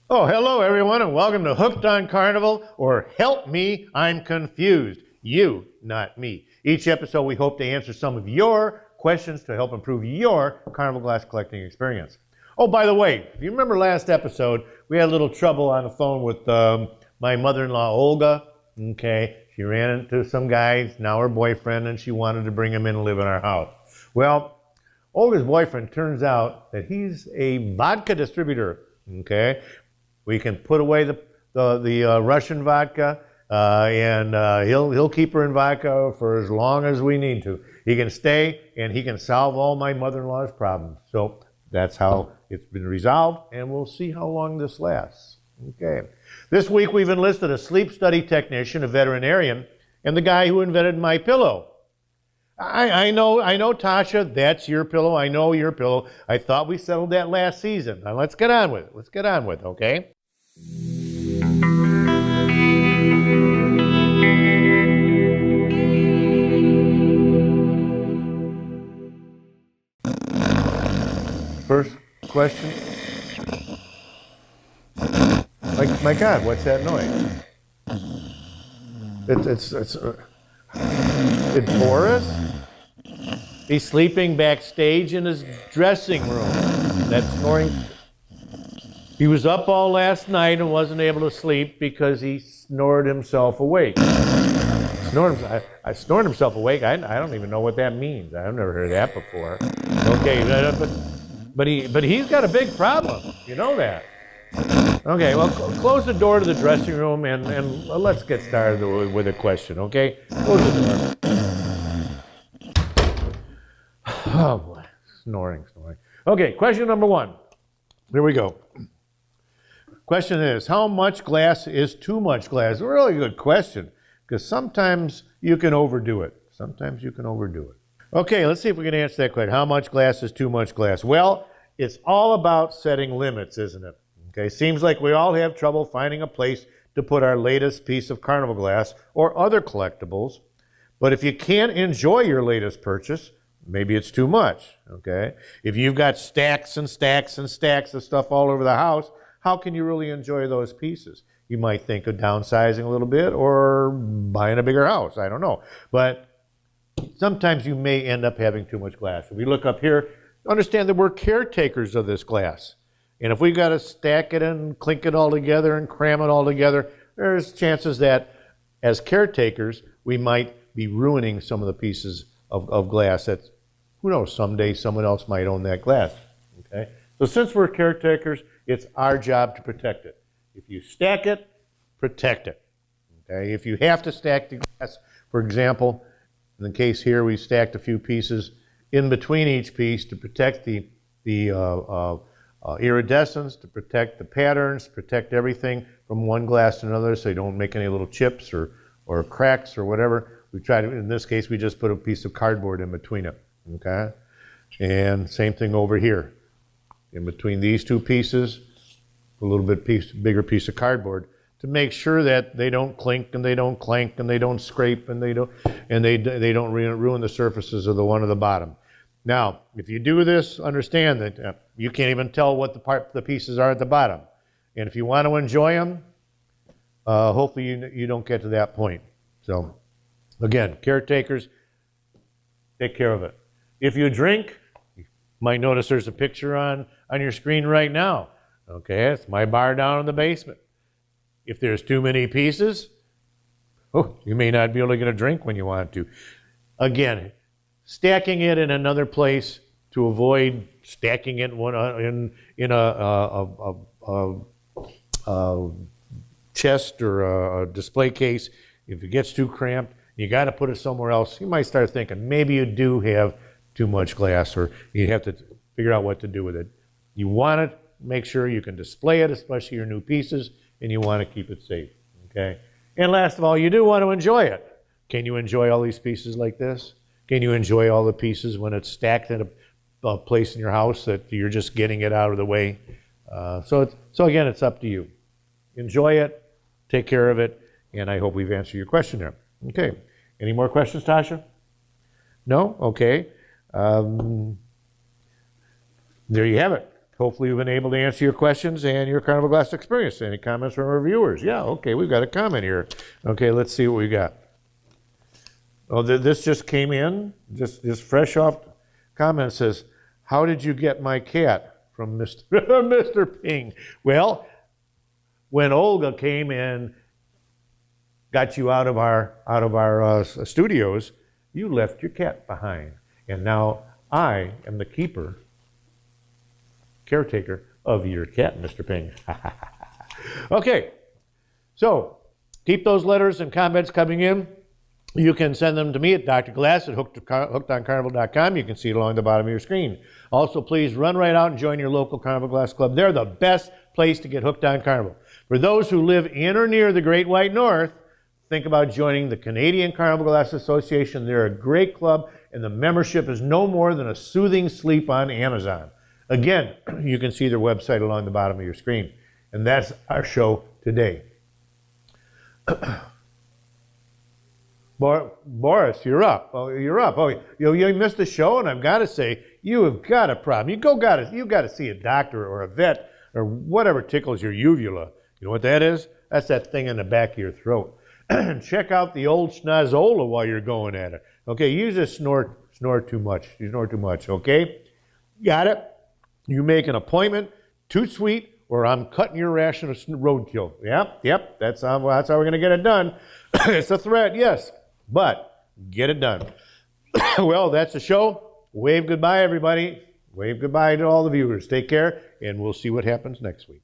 Oh, hello everyone, and welcome to Hooked on Carnival, or Help Me, I'm Confused. You, not me. Each episode we hope to answer some of your questions to help improve your Carnival glass collecting experience. Oh, by the way, if you remember last episode, we had a little trouble on the phone with my mother-in-law, Olga. Okay, she ran into some guy, now her boyfriend, and she wanted to bring him in and live in our house. Well, Olga's boyfriend turns out that he's a vodka distributor. Okay, we can put away the Russian vodka, and he'll keep her in vodka for as long as we need to. He can stay, and he can solve all my mother-in-law's problems. So that's how it's been resolved, and we'll see how long this lasts. Okay. This week we've enlisted a sleep study technician, a veterinarian, and the guy who invented my pillow. I know, Tasha, that's your pillow. I know your pillow. I thought we settled that last season. Now let's get on with it. Okay? First question. My God, what's that noise? It's Boris. He's sleeping backstage in his dressing room. That's snoring. He was up all last night and wasn't able to sleep because he snored himself awake. Snored himself awake. I don't even know what that means. I've never heard that before. Okay, but he's got a big problem. You know that. Okay, well, close the door to the dressing room and let's get started with a question. Okay, close the door. Oh boy, snoring. Okay, question number one. Here we go. Question is, how much glass is too much glass? A really good question, because sometimes you can overdo it. Okay, let's see if we can answer that question. How much glass is too much glass? Well, it's all about setting limits, isn't it? Okay, seems like we all have trouble finding a place to put our latest piece of Carnival glass or other collectibles. But if you can't enjoy your latest purchase, maybe it's too much, okay? If you've got stacks and stacks and stacks of stuff all over the house, how can you really enjoy those pieces? You might think of downsizing a little bit or buying a bigger house, I don't know. But sometimes you may end up having too much glass. If we look up here, understand that we're caretakers of this glass. And if we've got to stack it and clink it all together and cram it all together, there's chances that as caretakers, we might be ruining some of the pieces of glass that, who knows, someday someone else might own that glass, okay? So since we're caretakers, it's our job to protect it. If you stack it, protect it, okay? If you have to stack the glass, for example, in the case here, we stacked a few pieces in between each piece to protect the iridescence, to protect the patterns, protect everything from one glass to another so you don't make any little chips or cracks or whatever. We try to, in this case, we just put a piece of cardboard in between it, okay? And same thing over here. In between these two pieces, a little bit bigger piece of cardboard to make sure that they don't clink and they don't clank and they don't scrape and they don't ruin the surfaces of the one at the bottom. Now, if you do this, understand that you can't even tell what the pieces are at the bottom. And if you want to enjoy them, hopefully you don't get to that point. So, again, caretakers, take care of it. If you drink, you might notice there's a picture on your screen right now. Okay, it's my bar down in the basement. If there's too many pieces, you may not be able to get a drink when you want to. Again, stacking it in another place to avoid stacking it in a chest or a display case. If it gets too cramped, you got to put it somewhere else. You might start thinking maybe you do have too much glass, or you have to figure out what to do with it. You want it, make sure you can display it, especially your new pieces, and you want to keep it safe, okay? And last of all, you do want to enjoy it. Can you enjoy all these pieces like this? Can you enjoy all the pieces when it's stacked in a place in your house that you're just getting it out of the way? So again, it's up to you. Enjoy it, take care of it, and I hope we've answered your question there. Okay, any more questions, Tasha? No? Okay. There you have it. Hopefully we've been able to answer your questions and your Carnival Glass experience. Any comments from our viewers? Yeah, okay, we've got a comment here. Okay, let's see what we got. Oh, this just came in, just fresh off comment. Says, how did you get my cat? From Mr. Mr. Ping. Well, when Olga came in, got you out of our studios, you left your cat behind. And now I am the caretaker of your cat, Mr. Ping. Okay, so keep those letters and comments coming in. You can send them to me at drglass@hookedoncarnival.com. You can see it along the bottom of your screen. Also, please run right out and join your local Carnival Glass Club. They're the best place to get hooked on Carnival. For those who live in or near the Great White North, think about joining the Canadian Carnival Glass Association. They're a great club, and the membership is no more than a soothing sleep on Amazon. Again, you can see their website along the bottom of your screen. And that's our show today. Boris, you're up. Oh, you're up. Oh, you missed the show, and I've got to say, you have got a problem. You got to see a doctor or a vet or whatever tickles your uvula. You know what that is? That's that thing in the back of your throat. Check out the old schnozola while you're going at it. Okay, you just snore too much. You snore too much. Okay, got it. You make an appointment. Too sweet, or I'm cutting your ration of roadkill. Yep. That's how we're gonna get it done. It's a threat, yes. But get it done. Well, that's the show. Wave goodbye, everybody. Wave goodbye to all the viewers. Take care, and we'll see what happens next week.